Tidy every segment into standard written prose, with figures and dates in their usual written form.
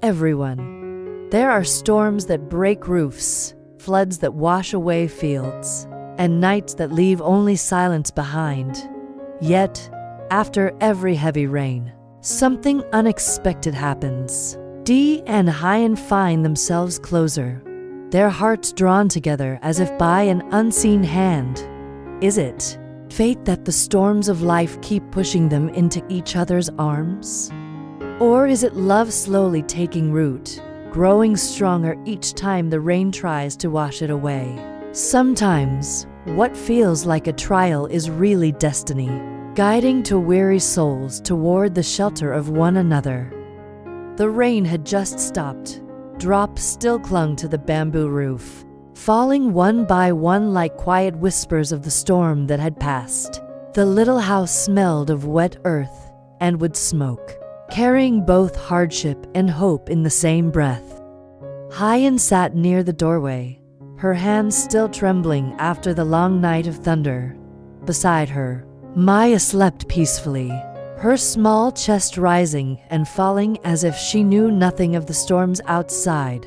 everyone. There are storms that break roofs, floods that wash away fields, and nights that leave only silence behind. Yet, after every heavy rain, something unexpected happens. Dee and Huyen find themselves closer, their hearts drawn together as if by an unseen hand. Is it fate that the storms of life keep pushing them into each other's arms? Or is it love slowly taking root, growing stronger each time the rain tries to wash it away? Sometimes, what feels like a trial is really destiny, guiding to weary souls toward the shelter of one another. The rain had just stopped. Drops still clung to the bamboo roof, falling one by one like quiet whispers of the storm that had passed. The little house smelled of wet earth and wood smoke, carrying both hardship and hope in the same breath. Huyen sat near the doorway, her hands still trembling after the long night of thunder. Beside her, Maya slept peacefully, her small chest rising and falling as if she knew nothing of the storms outside.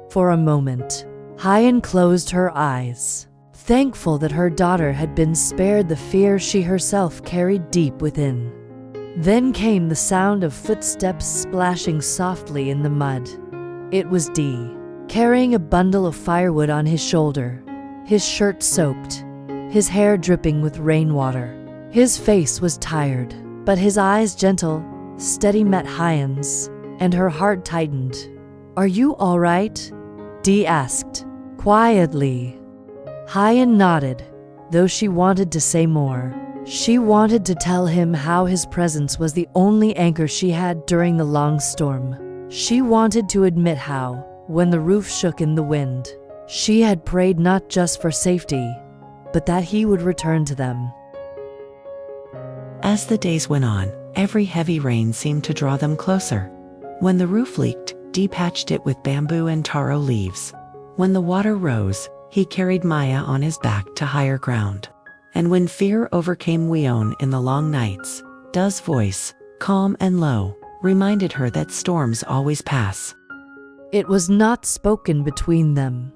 For a moment, Huyen closed her eyes, thankful that her daughter had been spared the fear she herself carried deep within. Then came the sound of footsteps splashing softly in the mud. It was Dee, carrying a bundle of firewood on his shoulder, his shirt soaked, his hair dripping with rainwater. His face was tired, but his eyes gentle, steady met Huyen's, and her heart tightened. "Are you all right?" Dee asked, quietly. Huyen nodded, though she wanted to say more. She wanted to tell him how his presence was the only anchor she had during the long storm. She wanted to admit how, when the roof shook in the wind, she had prayed not just for safety, but that he would return to them. As the days went on, every heavy rain seemed to draw them closer. When the roof leaked, Dee patched it with bamboo and taro leaves. When the water rose, he carried Maya on his back to higher ground. And when fear overcame Huyen in the long nights, Da's voice, calm and low, reminded her that storms always pass. It was not spoken between them,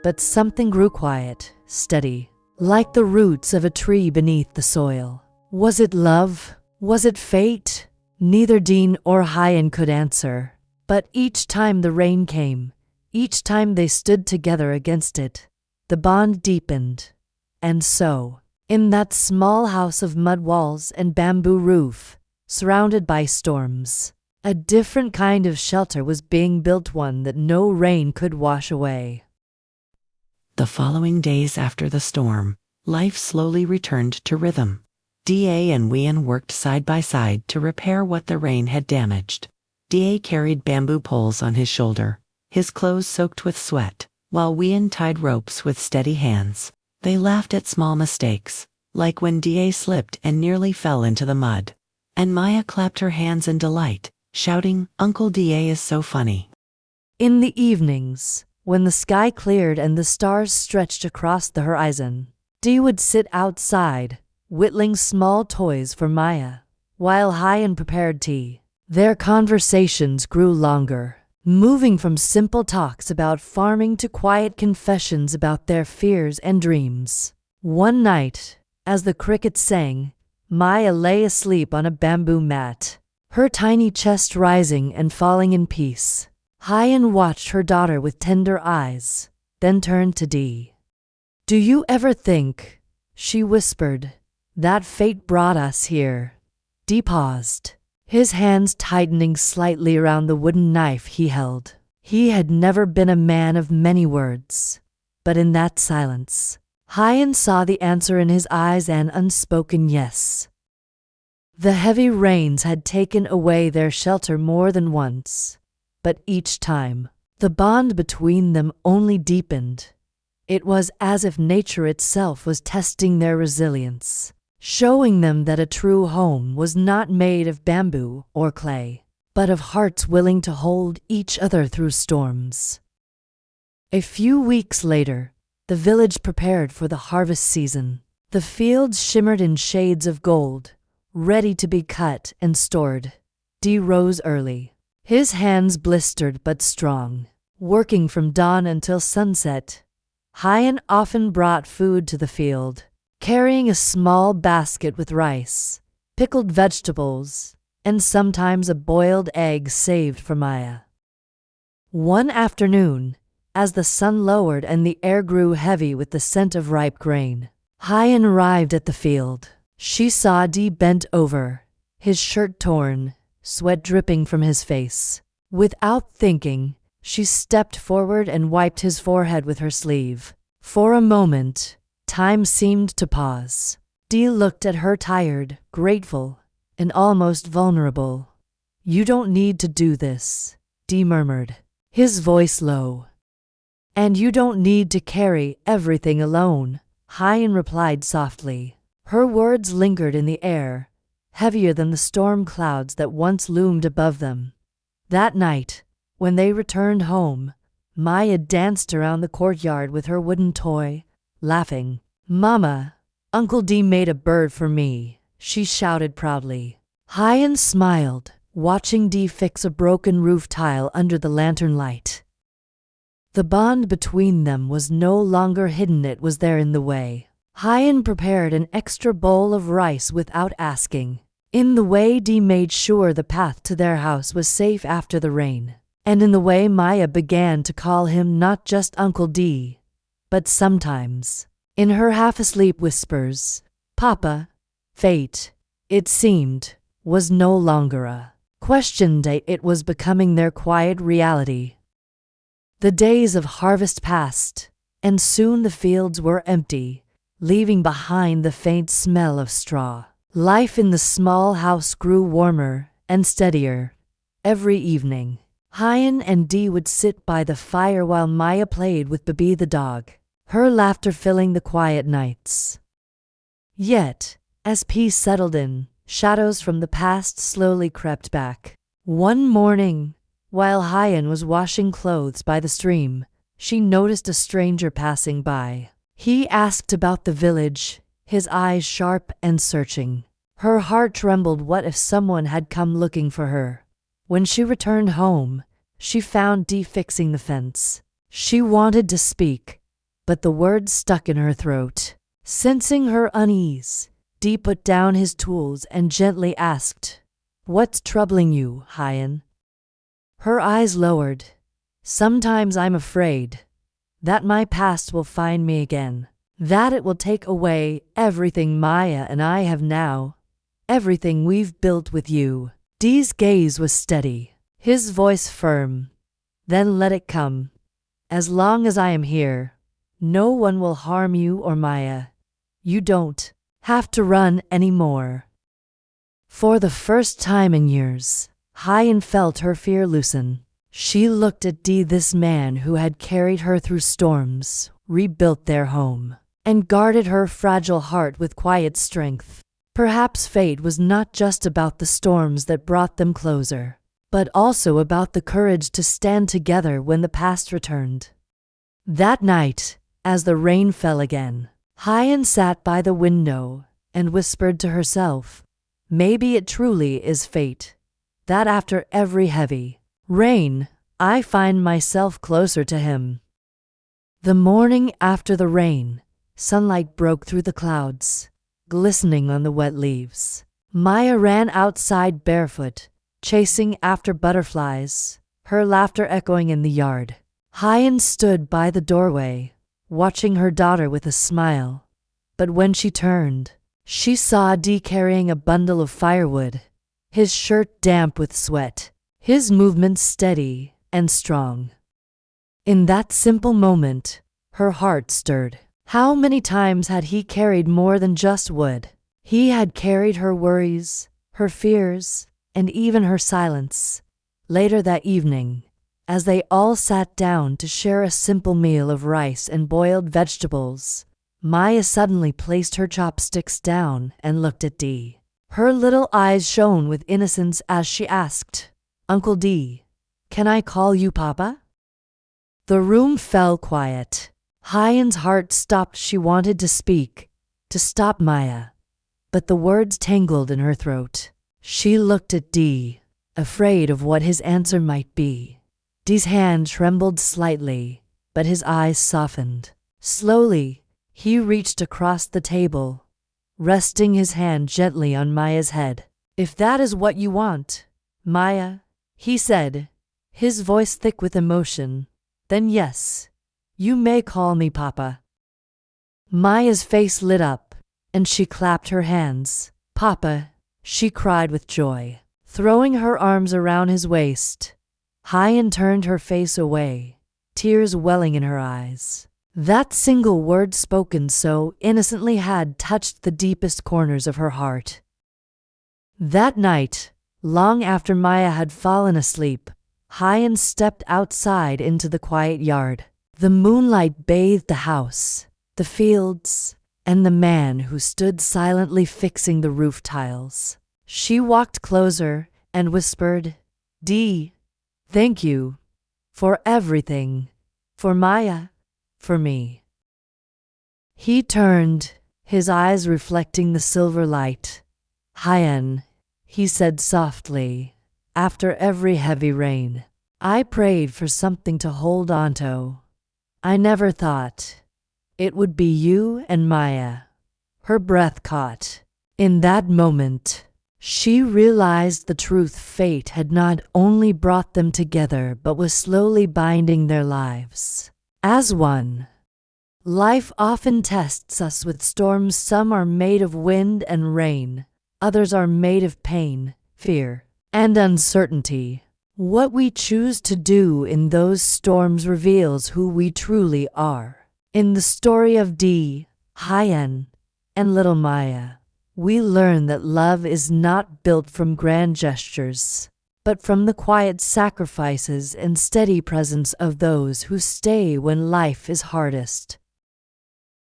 but something grew quiet, steady, like the roots of a tree beneath the soil. Was it love? Was it fate? Neither Dee or Huyen could answer. But each time the rain came, each time they stood together against it, the bond deepened. And so, in that small house of mud walls and bamboo roof, surrounded by storms, a different kind of shelter was being built, one that no rain could wash away. The following days after the storm, life slowly returned to rhythm. Da and Huyen worked side by side to repair what the rain had damaged. Da carried bamboo poles on his shoulder, his clothes soaked with sweat, while Huyen tied ropes with steady hands. They laughed at small mistakes, like when Da slipped and nearly fell into the mud. And Maya clapped her hands in delight, shouting, "Uncle Da is so funny." In the evenings, when the sky cleared and the stars stretched across the horizon, Dee would sit outside, whittling small toys for Maya, while Huyen prepared tea. Their conversations grew longer, moving from simple talks about farming to quiet confessions about their fears and dreams. One night, as the crickets sang, Maya lay asleep on a bamboo mat, her tiny chest rising and falling in peace. Huyen watched her daughter with tender eyes, then turned to Dee. "Do you ever think," she whispered, "that fate brought us here?" Dee paused, his hands tightening slightly around the wooden knife he held. He had never been a man of many words, but in that silence, Huyen saw the answer in his eyes, an unspoken yes. The heavy rains had taken away their shelter more than once, but each time, the bond between them only deepened. It was as if nature itself was testing their resilience, showing them that a true home was not made of bamboo or clay, but of hearts willing to hold each other through storms. A few weeks later, the village prepared for the harvest season. The fields shimmered in shades of gold, ready to be cut and stored. Dee rose early, His hands blistered but strong. Working from dawn until sunset, Huyen often brought food to the field, carrying a small basket with rice, pickled vegetables, and sometimes a boiled egg saved for Maya. One afternoon, as the sun lowered and the air grew heavy with the scent of ripe grain, Huyen arrived at the field. She saw Dee bent over, his shirt torn, sweat dripping from his face. Without thinking, she stepped forward and wiped his forehead with her sleeve. For a moment, time seemed to pause. Dee looked at her tired, grateful, and almost vulnerable. "You don't need to do this," Dee murmured, his voice low. "And you don't need to carry everything alone," Huyen replied softly. Her words lingered in the air, heavier than the storm clouds that once loomed above them. That night, when they returned home, Maya danced around the courtyard with her wooden toy, laughing. "Mama, Uncle Dee made a bird for me," she shouted proudly. Huyen smiled, watching Dee fix a broken roof tile under the lantern light. The bond between them was no longer hidden, it was there in the way. Huyen prepared an extra bowl of rice without asking. In the way Dee made sure the path to their house was safe after the rain. And in the way Maya began to call him not just Uncle Dee, but sometimes, in her half-asleep whispers, Papa. Fate, it seemed, was no longer a question day, it was becoming their quiet reality. The days of harvest passed, and soon the fields were empty, leaving behind the faint smell of straw. Life in the small house grew warmer and steadier. Every evening, Huyen and Dee would sit by the fire while Maya played with Baby the dog, her laughter filling the quiet nights. Yet, as peace settled in, shadows from the past slowly crept back. One morning, while Huyen was washing clothes by the stream, she noticed a stranger passing by. He asked about the village, his eyes sharp and searching. Her heart trembled. What if someone had come looking for her? When she returned home, she found Dee fixing the fence. She wanted to speak, but the words stuck in her throat. Sensing her unease, Dee put down his tools and gently asked, "What's troubling you, Huyen?" Her eyes lowered. "Sometimes I'm afraid that my past will find me again, that it will take away everything Maya and I have now, everything we've built with you." Dee's gaze was steady, his voice firm. "Then let it come. As long as I am here, no one will harm you or Maya. You don't have to run anymore." For the first time in years, Huyen felt her fear loosen. She looked at Dee, this man who had carried her through storms, rebuilt their home, and guarded her fragile heart with quiet strength. Perhaps fate was not just about the storms that brought them closer, but also about the courage to stand together when the past returned. That night, as the rain fell again, Huyen sat by the window and whispered to herself, "Maybe it truly is fate, that after every heavy rain, I find myself closer to him." The morning after the rain, sunlight broke through the clouds, glistening on the wet leaves. Maya ran outside barefoot, chasing after butterflies, her laughter echoing in the yard. Huyen stood by the doorway, watching her daughter with a smile. But when she turned, she saw Dee carrying a bundle of firewood, his shirt damp with sweat, his movements steady and strong. In that simple moment, her heart stirred. How many times had he carried more than just wood? He had carried her worries, her fears, and even her silence. Later that evening, as they all sat down to share a simple meal of rice and boiled vegetables, Maya suddenly placed her chopsticks down and looked at Dee. Her little eyes shone with innocence as she asked, "Uncle Dee, can I call you Papa?" The room fell quiet. Huyen's heart stopped. She wanted to speak, to stop Maya, but the words tangled in her throat. She looked at Dee, afraid of what his answer might be. Dee's hand trembled slightly, but his eyes softened. Slowly, he reached across the table, resting his hand gently on Maya's head. "If that is what you want, Maya," he said, his voice thick with emotion, "then yes, you may call me Papa." Maya's face lit up, and she clapped her hands. "Papa," she cried with joy, throwing her arms around his waist. Huyen turned her face away, tears welling in her eyes. That single word spoken so innocently had touched the deepest corners of her heart. That night, long after Maya had fallen asleep, Huyen stepped outside into the quiet yard. The moonlight bathed the house, the fields, and the man who stood silently fixing the roof tiles. She walked closer and whispered, "Dee, thank you for everything, for Maya, for me." He turned, his eyes reflecting the silver light. "Huyen," he said softly, after every heavy rain, "I prayed for something to hold onto. I never thought it would be you and Maya." Her breath caught. In that moment, she realized the truth. Fate had not only brought them together but was slowly binding their lives as one. Life often tests us with storms. Some are made of wind and rain, others are made of pain, fear, and uncertainty. What we choose to do in those storms reveals who we truly are. In the story of Dee, Huyen, and little Maya, we learn that love is not built from grand gestures, but from the quiet sacrifices and steady presence of those who stay when life is hardest.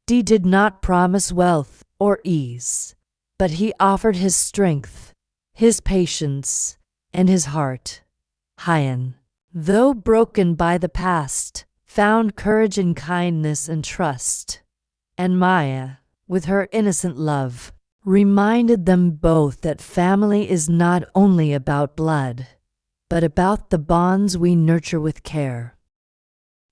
Dee did not promise wealth or ease, but he offered his strength, his patience, and his heart. Huyen, though broken by the past, found courage in kindness and trust. And Maya, with her innocent love, reminded them both that family is not only about blood, but about the bonds we nurture with care.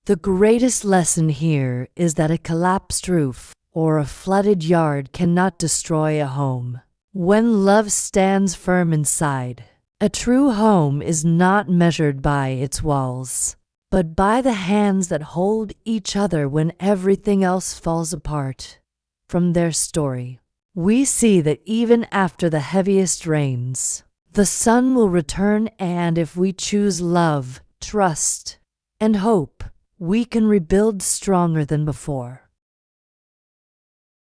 The greatest lesson here is that a collapsed roof or a flooded yard cannot destroy a home. When love stands firm inside, a true home is not measured by its walls, but by the hands that hold each other when everything else falls apart. From their story, we see that even after the heaviest rains, the sun will return, and if we choose love, trust, and hope, we can rebuild stronger than before.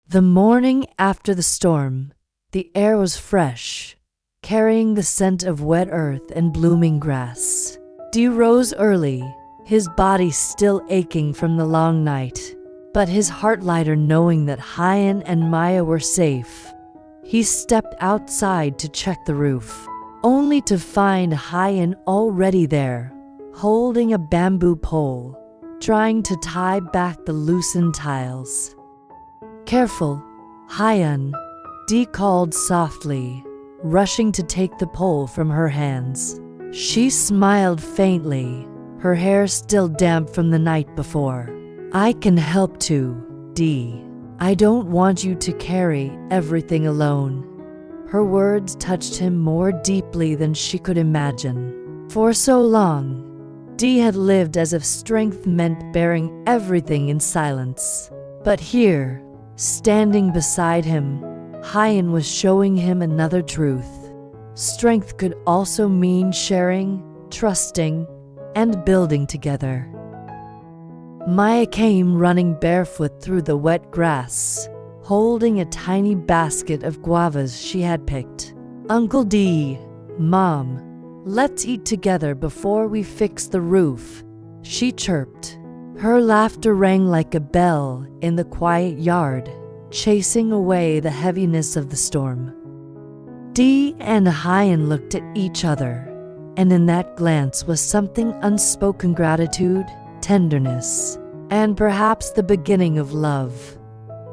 The morning after the storm, the air was fresh, carrying the scent of wet earth and blooming grass. Dee rose early, his body still aching from the long night, but his heart lighter knowing that Huyen and Maya were safe. He stepped outside to check the roof, only to find Huyen already there, holding a bamboo pole, trying to tie back the loosened tiles. "Careful, Huyen," Dee called softly, rushing to take the pole from her hands. She smiled faintly, her hair still damp from the night before. "I can help too, Dee. I don't want you to carry everything alone." Her words touched him more deeply than she could imagine. For so long, Dee had lived as if strength meant bearing everything in silence. But here, standing beside him, Huyen was showing him another truth. Strength could also mean sharing, trusting, and building together. Maya came running barefoot through the wet grass, holding a tiny basket of guavas she had picked. "Uncle Dee, Mom, let's eat together before we fix the roof," she chirped. Her laughter rang like a bell in the quiet yard, chasing away the heaviness of the storm. Dee and Huyen looked at each other, and in that glance was something unspoken: gratitude, tenderness, and perhaps the beginning of love.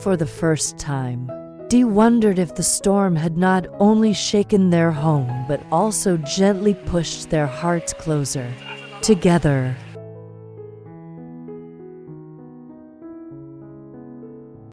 For the first time, Dee wondered if the storm had not only shaken their home but also gently pushed their hearts closer together.